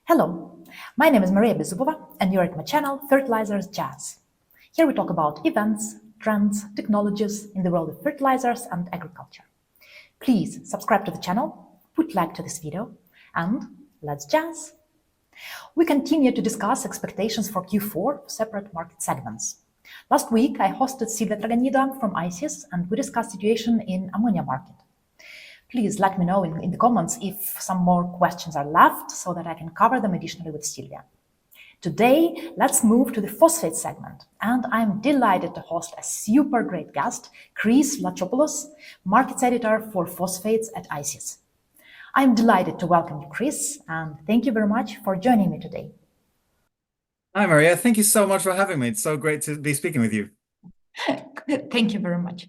Hello, my name is Maria Bezubova, and you're at my channel Fertilizers Jazz. Here we talk about events, trends, technologies in the world of fertilizers and agriculture. Please subscribe to the channel, put like to this video, and let's jazz! We continue to discuss expectations for Q4 for separate market segments. Last week, I hosted Silvia Traganida from ICIS, and we discussed situation in ammonia market. Please let me know in the comments if some more questions are left so that I can cover them additionally with Silvia. Today, let's move to the phosphate segment, and I'm delighted to host a super great guest, Chris Vlachopoulos, Markets Editor for Phosphates at ICIS. I'm delighted to welcome you, Chris, and thank you very much for joining me today. Hi, Maria. Thank you so much for having me. It's so great to be speaking with you. Thank you very much.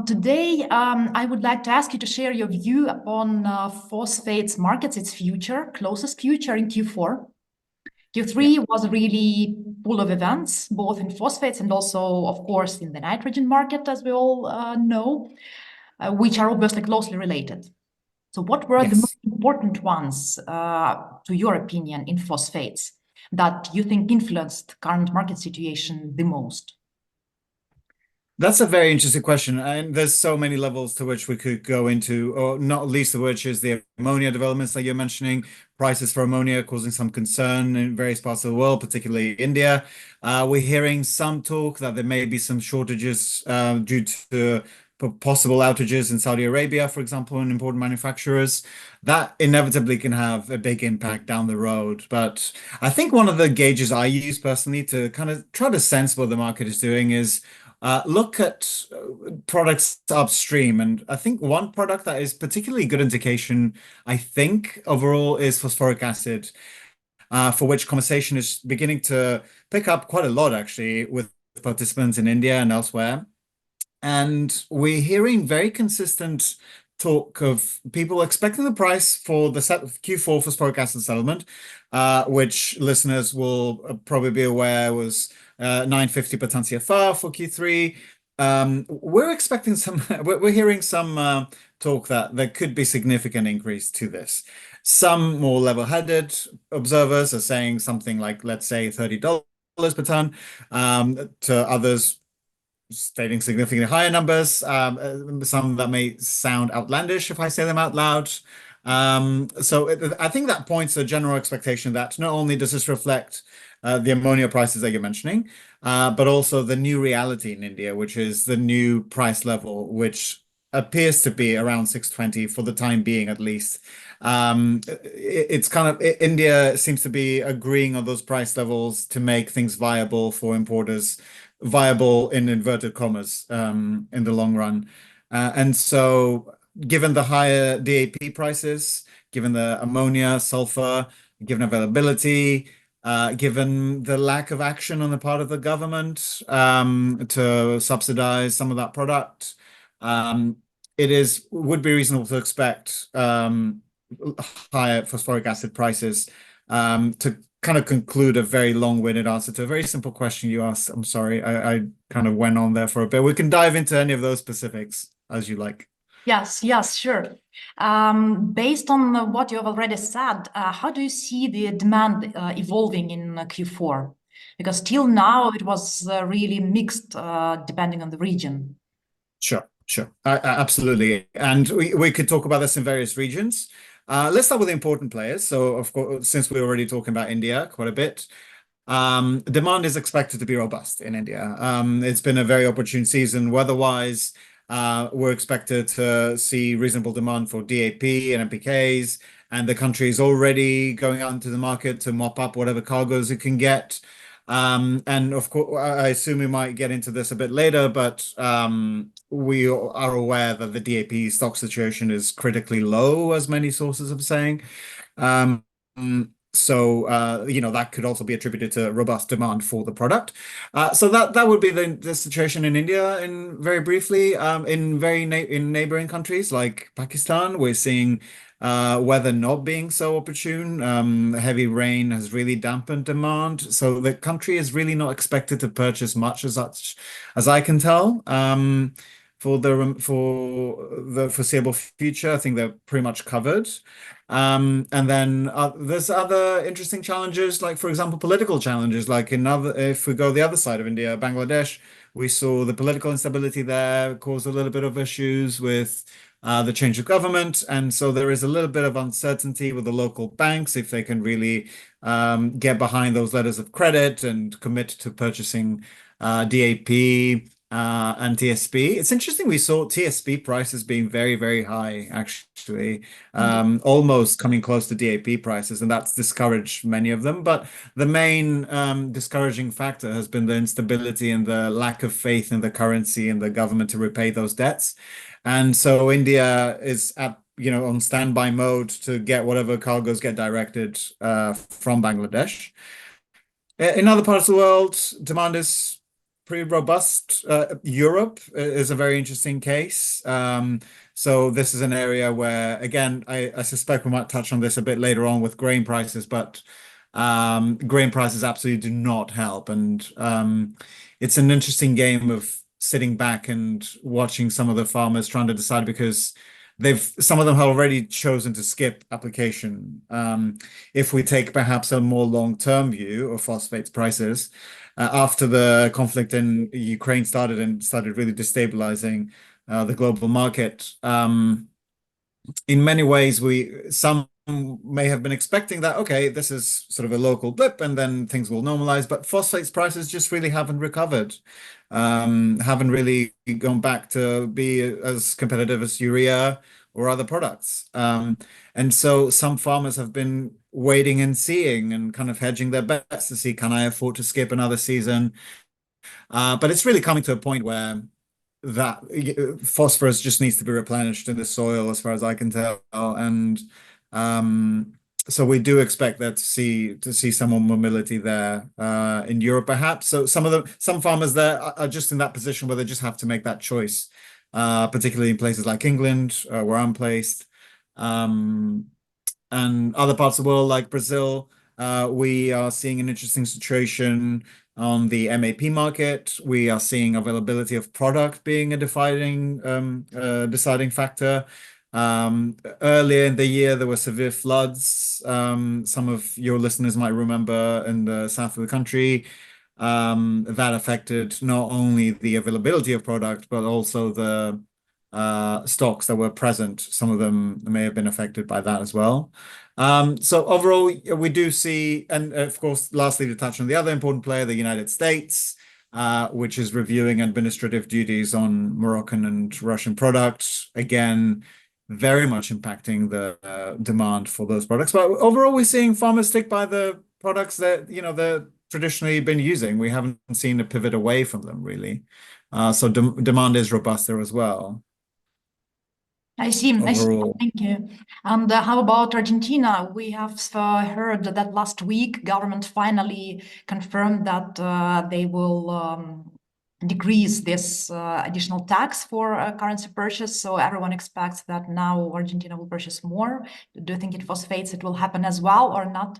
Today, I would like to ask you to share your view upon phosphates markets, its future, closest future in Q4. Q3 was really full of events, both in phosphates and also, of course, in the nitrogen market, as we all know, which are obviously closely related. So what were the most important ones, to your opinion, in phosphates that you think influenced current market situation the most? That's a very interesting question, and there's so many levels to which we could go into, or not least of which is the ammonia developments that you're mentioning. Prices for ammonia causing some concern in various parts of the world, particularly India. We're hearing some talk that there may be some shortages due to possible outages in Saudi Arabia, for example, and important manufacturers. That inevitably can have a big impact down the road. But I think one of the gauges I use personally to kind of try to sense what the market is doing is look at products upstream. And I think one product that is particularly good indication, I think, overall is phosphoric acid, for which conversation is beginning to pick up quite a lot, actually, with participants in India and elsewhere. And we're hearing very consistent talk of people expecting the price for the Q4 phosphoric acid settlement, which listeners will probably be aware was 950 per ton CFR for Q3. We're expecting we're hearing some talk that there could be significant increase to this. Some more level-headed observers are saying something like, let's say, $30 per ton, to others stating significantly higher numbers, some that may sound outlandish if I say them out loud. So I think that points to a general expectation that not only does this reflect the ammonia prices that you're mentioning, but also the new reality in India, which is the new price level, which appears to be around 620 for the time being, at least. It's kind of India seems to be agreeing on those price levels to make things viable for importers, viable in inverted commas, in the long run. And so given the higher DAP prices, given the ammonia, sulfur, given availability, given the lack of action on the part of the government to subsidize some of that product, it would be reasonable to expect higher phosphoric acid prices. To kind of conclude a very long-winded answer to a very simple question you asked. I'm sorry, I kind of went on there for a bit. We can dive into any of those specifics as you like. Yes, sure. Based on what you have already said, how do you see the demand evolving in Q4? Because till now it was really mixed, depending on the region. Sure. Absolutely. And we could talk about this in various regions. Let's start with the important players. So, of course, since we're already talking about India quite a bit, demand is expected to be robust in India. It's been a very opportune season weather-wise. We're expected to see reasonable demand for DAP and NPKs, and the country is already going out into the market to mop up whatever cargoes it can get. And of course, I assume we might get into this a bit later, but we are aware that the DAP stock situation is critically low, as many sources are saying. So that could also be attributed to robust demand for the product. So that would be the situation in India. And very briefly, in neighboring countries like Pakistan, we're seeing weather not being so opportune. Heavy rain has really dampened demand, so the country is really not expected to purchase much as I can tell. for the foreseeable future. I think they're pretty much covered. And then there's other interesting challenges, like for example, political challenges. Like if we go the other side of India, Bangladesh, we saw the political instability there cause a little bit of issues with the change of government, and so there is a little bit of uncertainty with the local banks if they can really get behind those letters of credit and commit to purchasing DAP and TSP. It's interesting, we saw TSP prices being very, very high, actually, almost coming close to DAP prices, and that's discouraged many of them. But the main discouraging factor has been the instability and the lack of faith in the currency and the government to repay those debts. And so India is on standby mode to get whatever cargoes get directed from Bangladesh. In other parts of the world, demand is pretty robust. Europe is a very interesting case. So this is an area where, again, I suspect we might touch on this a bit later on with grain prices, but grain prices absolutely do not help. And it's an interesting game of sitting back and watching some of the farmers trying to decide, because some of them have already chosen to skip application. If we take perhaps a more long-term view of phosphates prices, after the conflict in Ukraine started really destabilizing the global market, in many ways, some may have been expecting that, okay, this is sort of a local blip and then things will normalize, but phosphates prices just really haven't recovered, haven't really gone back to be as competitive as urea or other products. And so some farmers have been waiting and seeing and kind of hedging their bets to see, can I afford to skip another season? But it's really coming to a point where that phosphorus just needs to be replenished in the soil, as far as I can tell. And so we do expect that to see some more mobility there in Europe, perhaps. So some farmers there are just in that position where they just have to make that choice, particularly in places like England, where I'm placed, and other parts of the world like Brazil. We are seeing an interesting situation on the MAP market. We are seeing availability of product being a deciding factor. Earlier in the year, there were severe floods. Some of your listeners might remember in the south of the country. That affected not only the availability of product, but also the stocks that were present. Some of them may have been affected by that as well. So overall, we do see, and of course, lastly, to touch on the other important player, the United States, which is reviewing administrative duties on Moroccan and Russian products. Again, very much impacting the demand for those products. But overall, we're seeing farmers stick by the products that, they're traditionally been using. We haven't seen a pivot away from them, really. So demand is robust there as well. I see. Overall. Thank you. And how about Argentina? We have heard that last week government finally confirmed that they will decrease this additional tax for currency purchase. So everyone expects that now Argentina will purchase more. Do you think in phosphates it will happen as well or not?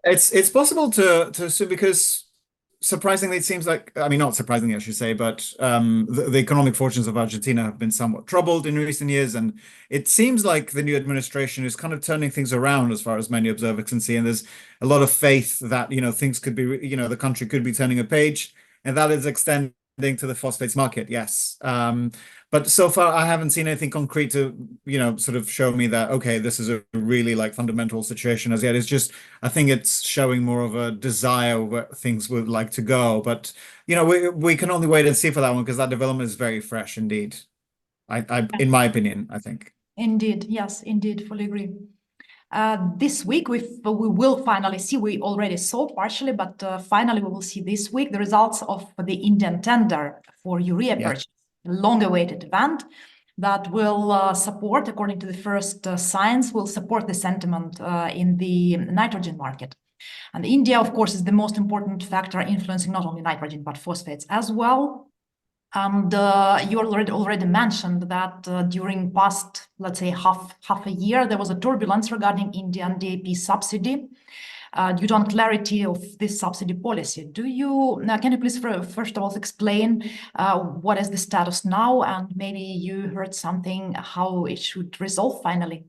It's possible to assume, because surprisingly, it seems like, I mean, not surprisingly, I should say, but the economic fortunes of Argentina have been somewhat troubled in recent years. And it seems like the new administration is kind of turning things around, as far as many observers can see. And there's a lot of faith that, things could be, the country could be turning a page, and that is extending to the phosphates market. Yes. But so far, I haven't seen anything concrete to, sort of show me that, okay, this is a really fundamental situation as yet. It's just, I think it's showing more of a desire where things would like to go. But, we can only wait and see for that one, because that development is very fresh indeed. In my opinion, I think. Indeed. Yes, indeed. Fully agree. This week, we will finally see, we already saw partially, but finally we will see this week the results of the Indian tender for urea purchase, a long-awaited event that will support, according to the first signs, will support the sentiment in the nitrogen market. And India, of course, is the most important factor influencing not only nitrogen, but phosphates as well. And you already mentioned that during past, let's say, half a year, there was a turbulence regarding Indian DAP subsidy. due to unclarity of this subsidy policy. Can you please first of all explain what is the status now, and maybe you heard something how it should resolve finally?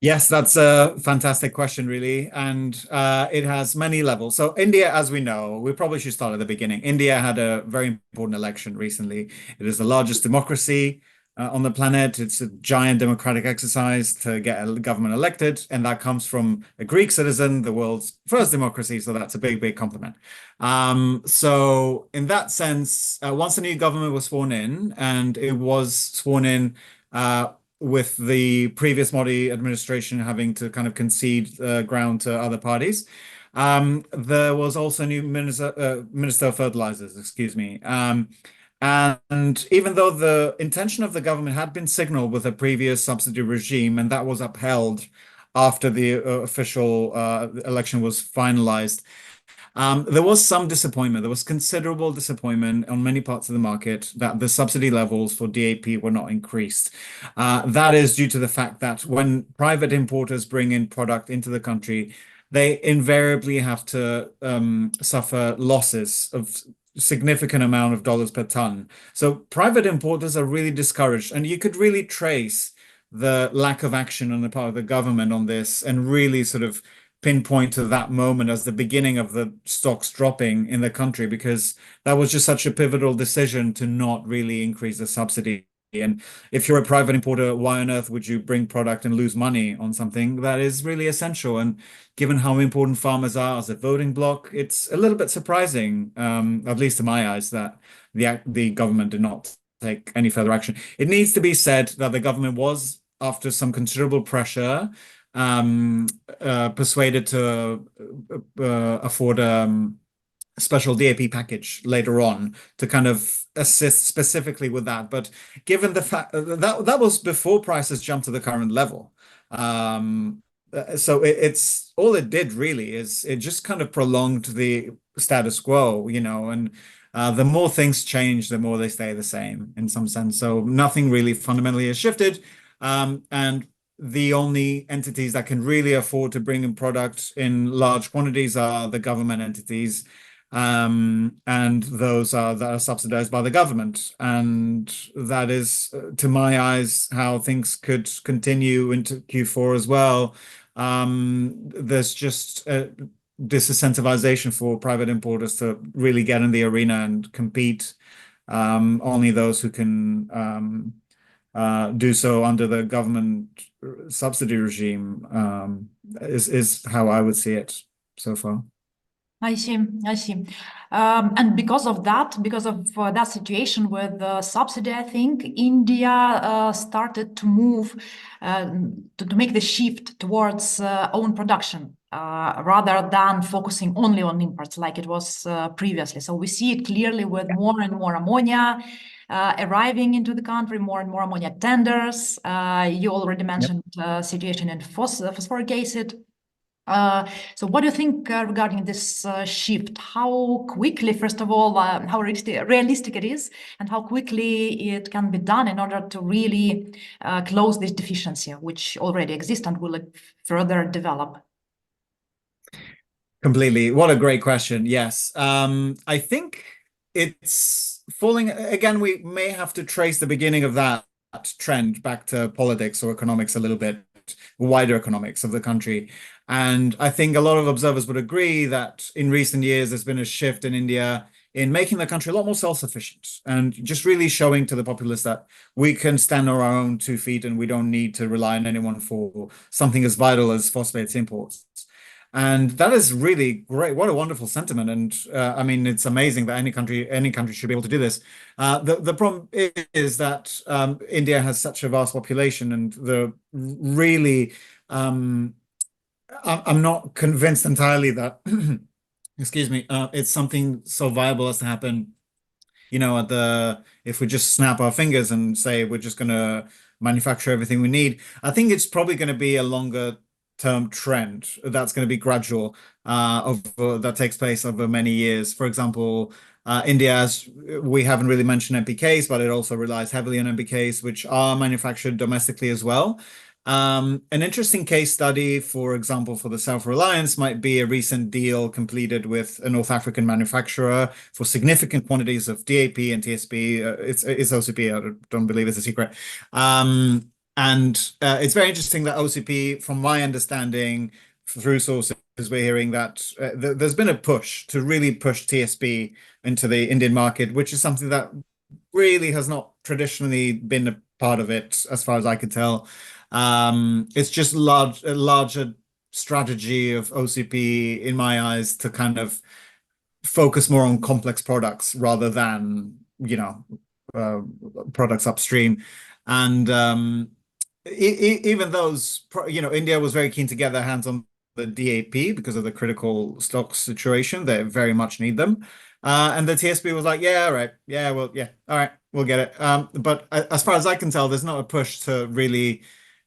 Yes, that's a fantastic question, really. And it has many levels. So India, as we know, we probably should start at the beginning. India had a very important election recently. It is the largest democracy on the planet. It's a giant democratic exercise to get a government elected. And that comes from a Greek citizen, the world's first democracy. So that's a big, big compliment. So in that sense, once a new government was sworn in, and it was sworn in with the previous Modi administration having to kind of concede ground to other parties. There was also a new Minister of Fertilizers, excuse me. And even though the intention of the government had been signaled with a previous subsidy regime, and that was upheld after the official election was finalized, there was some disappointment. There was considerable disappointment on many parts of the market that the subsidy levels for DAP were not increased. That is due to the fact that when private importers bring in product into the country, they invariably have to suffer losses of significant amount of dollars per ton. So private importers are really discouraged, and you could really trace the lack of action on the part of the government on this and really sort of pinpoint to that moment as the beginning of the stocks dropping in the country, because that was just such a pivotal decision to not really increase the subsidy. And if you're a private importer, why on earth would you bring product and lose money on something that is really essential? And given how important farmers are as a voting bloc, it's a little bit surprising, at least to my eyes, that the government did not take any further action. It needs to be said that the government was, after some considerable pressure, persuaded to afford a special DAP package later on to kind of assist specifically with that. But given the fact that that was before prices jumped to the current level, so it's all it did really is it just kind of prolonged the status quo, and the more things change, the more they stay the same in some sense. So nothing really fundamentally has shifted, and the only entities that can really afford to bring in product in large quantities are the government entities, and those that are subsidized by the government. And that is, to my eyes, how things could continue into Q4 as well. There's just a disincentivization for private importers to really get in the arena and compete. Only those who can do so under the government subsidy regime is how I would see it so far. I see. And because of that situation with the subsidy, I think India started to move to make the shift towards own production rather than focusing only on imports like it was previously. So we see it clearly with more and more ammonia arriving into the country, more and more ammonia tenders. You already mentioned situation in phosphoric acid. So what do you think regarding this shift? How quickly, first of all, how realistic it is, and how quickly it can be done in order to really close this deficiency, which already exists and will further develop? Completely. What a great question. Yes. I think it's falling again. We may have to trace the beginning of that trend back to politics or economics a little bit, wider economics of the country. And I think a lot of observers would agree that in recent years, there's been a shift in India in making the country a lot more self-sufficient and just really showing to the populace that we can stand on our own 2 feet and we don't need to rely on anyone for something as vital as phosphates imports. And that is really great. What a wonderful sentiment. And I mean, it's amazing that any country should be able to do this. The problem is that India has such a vast population, and the really I'm not convinced entirely that excuse me, it's something so viable as to happen, if we just snap our fingers and say we're just going to manufacture everything we need. I think it's probably going to be a longer term trend that's going to be gradual, that takes place over many years. For example, India, we haven't really mentioned NPKs, but it also relies heavily on NPKs, which are manufactured domestically as well. An interesting case study, for example, for the self-reliance might be a recent deal completed with a North African manufacturer for significant quantities of DAP and TSP. It's OCP. I don't believe it's a secret. And it's very interesting that OCP, from my understanding, through sources, we're hearing that there's been a push to really push TSP into the Indian market, which is something that really has not traditionally been a part of it, as far as I could tell. It's just a larger strategy of OCP, in my eyes, to kind of focus more on complex products rather than, products upstream. And even those, India was very keen to get their hands on the DAP because of the critical stock situation. They very much need them. And the TSP was like, yeah, all right. Yeah, well, yeah, all right, we'll get it. But as far as I can tell, there's not a push to really,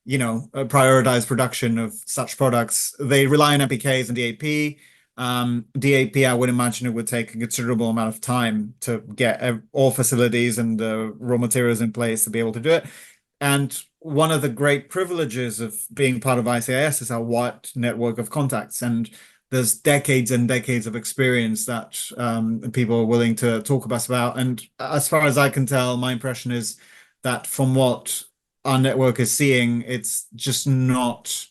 prioritize production of such products. They rely on NPKs and DAP. DAP, I would imagine it would take a considerable amount of time to get all facilities and raw materials in place to be able to do it. And one of the great privileges of being part of ICIS is our wide network of contacts. And there's decades and decades of experience that people are willing to talk about. And as far as I can tell, my impression is that from what our network is seeing, it's just not.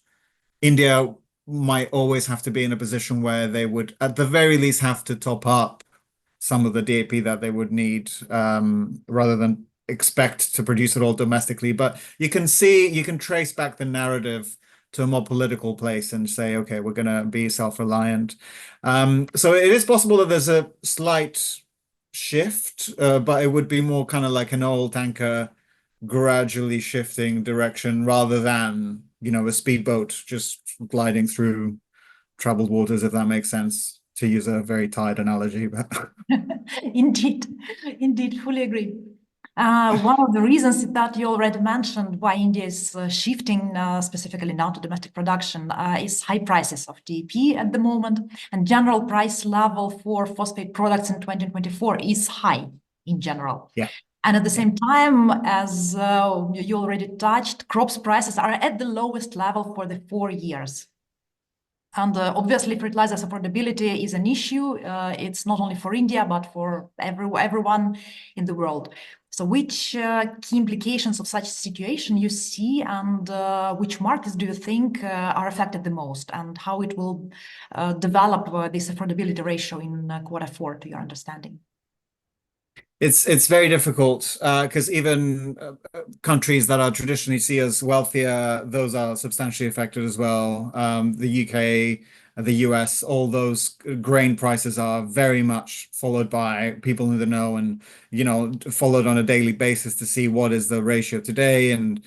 India might always have to be in a position where they would, at the very least, have to top up some of the DAP that they would need, rather than expect to produce it all domestically. But you can trace back the narrative to a more political place and say, okay, we're going to be self-reliant. So it is possible that there's a slight shift, but it would be more kind of like an oil tanker gradually shifting direction rather than, a speedboat just gliding through troubled waters, if that makes sense, to use a very tired analogy. But Indeed, fully agree. One of the reasons that you already mentioned why India is shifting specifically now to domestic production is high prices of DAP at the moment, and general price level for phosphate products in 2024 is high in general. Yeah. And at the same time, as you already touched, crops prices are at the lowest level for the 4 years. And obviously, fertilizers affordability is an issue. It's not only for India, but for everyone in the world. So which key implications of such situation you see, and which markets do you think are affected the most, and how it will develop this affordability ratio in Q4, to your understanding? It's very difficult because even countries that are traditionally seen as wealthier, those are substantially affected as well. The UK, the US, all those grain prices are very much followed by people in the know and, followed on a daily basis to see what is the ratio today. And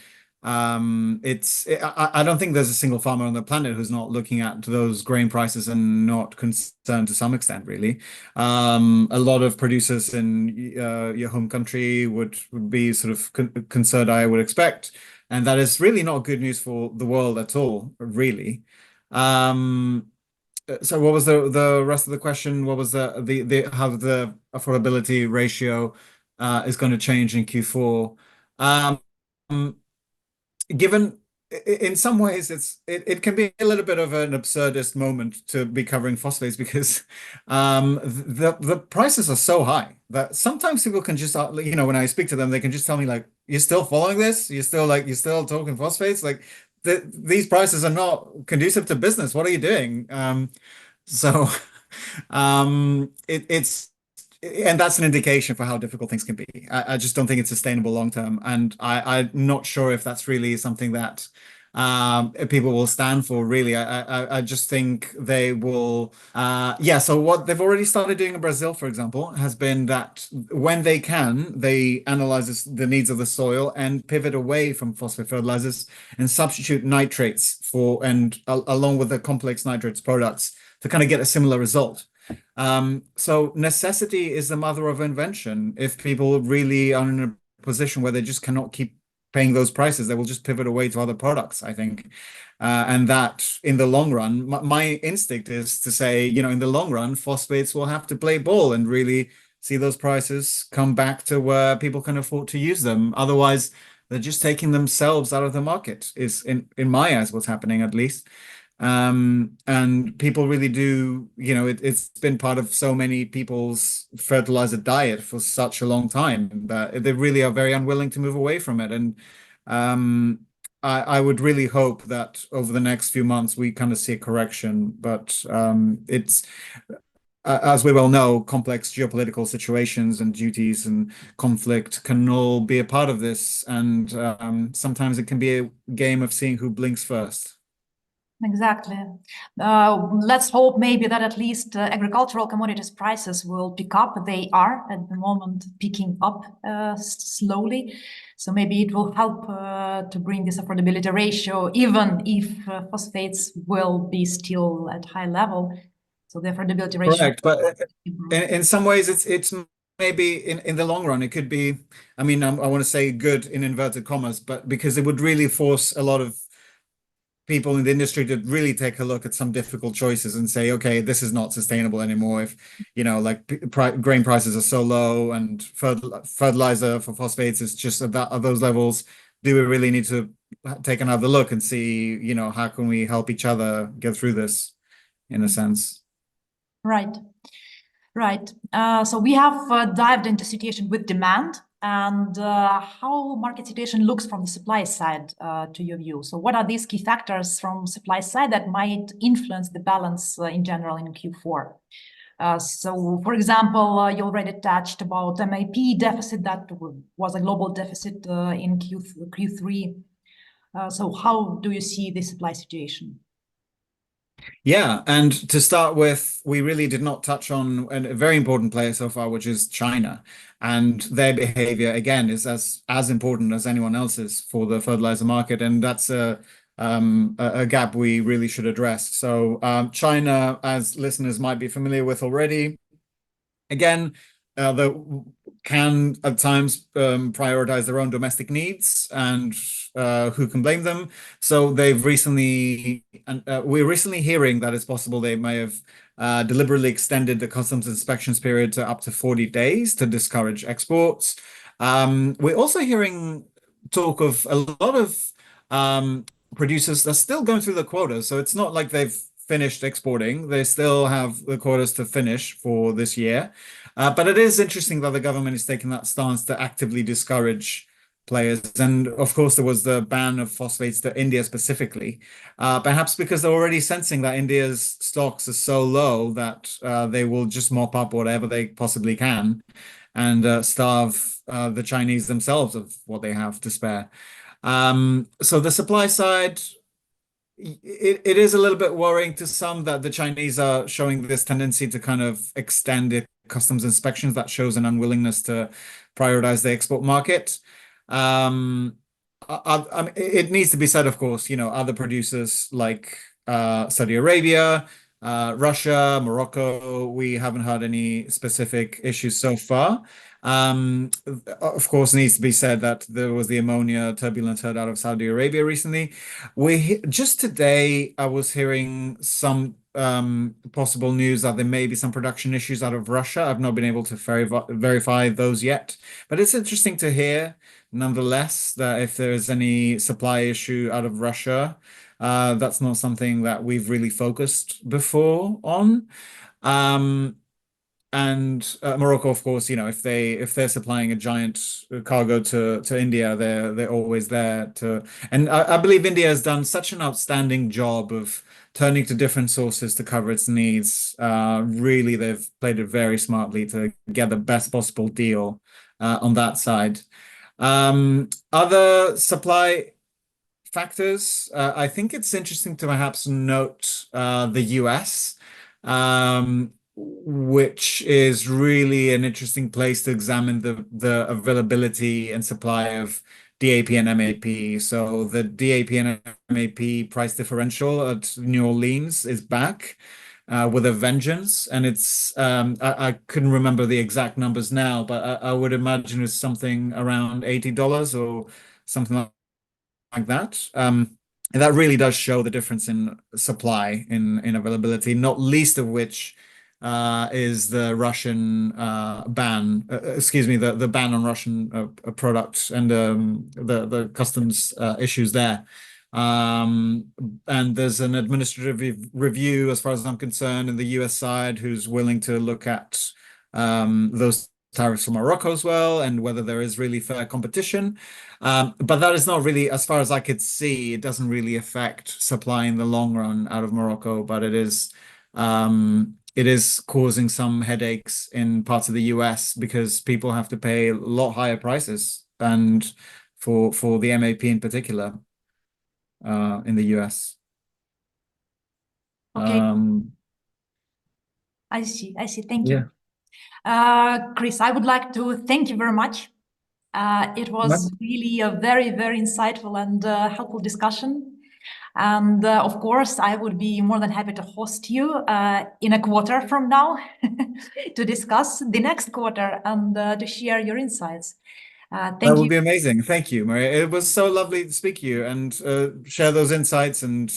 I don't think there's a single farmer on the planet who's not looking at those grain prices and not concerned to some extent, really. A lot of producers in your home country would be sort of concerned, I would expect, and that is really not good news for the world at all, really. So what was the rest of the question? What was the how the affordability ratio is going to change in Q4? Given in some ways it can be a little bit of an absurdist moment to be covering phosphates because the prices are so high that sometimes people can just, when I speak to them, they can just tell me like, you're still following this, you're still talking phosphates, like these prices are not conducive to business, what are you doing? So it's and that's an indication for how difficult things can be. I just don't think it's sustainable long term, and I'm not sure if that's really something that people will stand for. Really, I just think they will. Yeah. So what they've already started doing in Brazil, for example, has been that when they can, they analyze the needs of the soil and pivot away from phosphate fertilizers and substitute nitrates along with the complex nitrates products to kind of get a similar result. So necessity is the mother of invention. If people really are in a position where they just cannot keep paying those prices, they will just pivot away to other products, I think. And that in the long run, my instinct is to say, in the long run, phosphates will have to play ball and really see those prices come back to where people can afford to use them. Otherwise, they're just taking themselves out of the market, is in my eyes what's happening, at least. And people really do, it's been part of so many people's fertilizer diet for such a long time that they really are very unwilling to move away from it. And I would really hope that over the next few months we kind of see a correction, but it's as we well know, complex geopolitical situations and duties and conflict can all be a part of this, and sometimes it can be a game of seeing who blinks first. Exactly. Let's hope maybe that at least agricultural commodities prices will pick up. They are at the moment picking up slowly. So maybe it will help to bring this affordability ratio, even if phosphates will be still at high level. So the affordability ratio. Correct, but in some ways it's maybe in the long run it could be, I mean, I want to say good in inverted commas, but because it would really force a lot of people in the industry to really take a look at some difficult choices and say, okay, this is not sustainable anymore. If, like grain prices are so low and fertilizer for phosphates is just at those levels, do we really need to take another look and see, how can we help each other get through this in a sense? Right. Right. So we have dived into situation with demand and how market situation looks from the supply side to your view. So what are these key factors from supply side that might influence the balance in general in Q4? So, for example, you already touched about MAP deficit that was a global deficit in Q3. So how do you see the supply situation? Yeah, and to start with, we really did not touch on a very important player so far, which is China. And their behavior, again, is as important as anyone else's for the fertilizer market. And that's a gap we really should address. So China, as listeners might be familiar with already, again, they can at times prioritize their own domestic needs, and who can blame them? So they've recently, we're recently hearing that it's possible they may have deliberately extended the customs inspections period to up to 40 days to discourage exports. We're also hearing talk of a lot of producers that are still going through the quotas. So it's not like they've finished exporting. They still have the quotas to finish for this year. But it is interesting that the government is taking that stance to actively discourage players. And of course, there was the ban of phosphates to India specifically, perhaps because they're already sensing that India's stocks are so low that they will just mop up whatever they possibly can and starve the Chinese themselves of what they have to spare. So the supply side, it is a little bit worrying to some that the Chinese are showing this tendency to kind of extend their customs inspections. That shows an unwillingness to prioritize the export market. I mean, it needs to be said, of course, other producers like Saudi Arabia, Russia, Morocco, we haven't had any specific issues so far. Of course, it needs to be said that there was the ammonia turbulence heard out of Saudi Arabia recently. Just today, I was hearing some possible news that there may be some production issues out of Russia. I've not been able to verify those yet, but it's interesting to hear, nonetheless, that if there is any supply issue out of Russia, that's not something that we've really focused before on. And Morocco, of course, if they're supplying a giant cargo to India, they're always there to. And I believe India has done such an outstanding job of turning to different sources to cover its needs. Really, they've played it very smartly to get the best possible deal on that side. Other supply factors, I think it's interesting to perhaps note the US. Which is really an interesting place to examine the availability and supply of DAP and MAP. So the DAP and MAP price differential at New Orleans is back with a vengeance, and it's I couldn't remember the exact numbers now, but I would imagine it's something around $80 or something like that. And that really does show the difference in supply in availability, not least of which is the Russian ban, excuse me, the ban on Russian products and the customs issues there. And there's an administrative review, as far as I'm concerned, in the US side, who's willing to look at those tariffs for Morocco as well, and whether there is really fair competition. But that is not really, as far as I could see, it doesn't really affect supply in the long run out of Morocco, but it is causing some headaches in parts of the US because people have to pay a lot higher prices, and for the MAP in particular in the US. Okay. I see. Thank you. Chris, I would like to thank you very much. It was really a very, very insightful and helpful discussion. And of course, I would be more than happy to host you in a quarter from now to discuss the next quarter and to share your insights. Thank you. That would be amazing. Thank you, Maria. It was so lovely to speak to you and share those insights and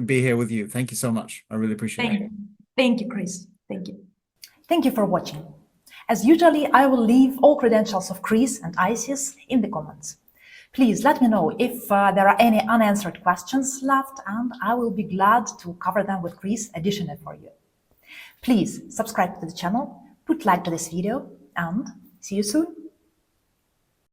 be here with you. Thank you so much. I really appreciate it. Thank you, Chris. Thank you. Thank you for watching. As usually, I will leave all credentials of Chris and ICIS in the comments. Please let me know if there are any unanswered questions left, and I will be glad to cover them with Chris additionally for you. Please subscribe to the channel, put like to this video, and see you soon.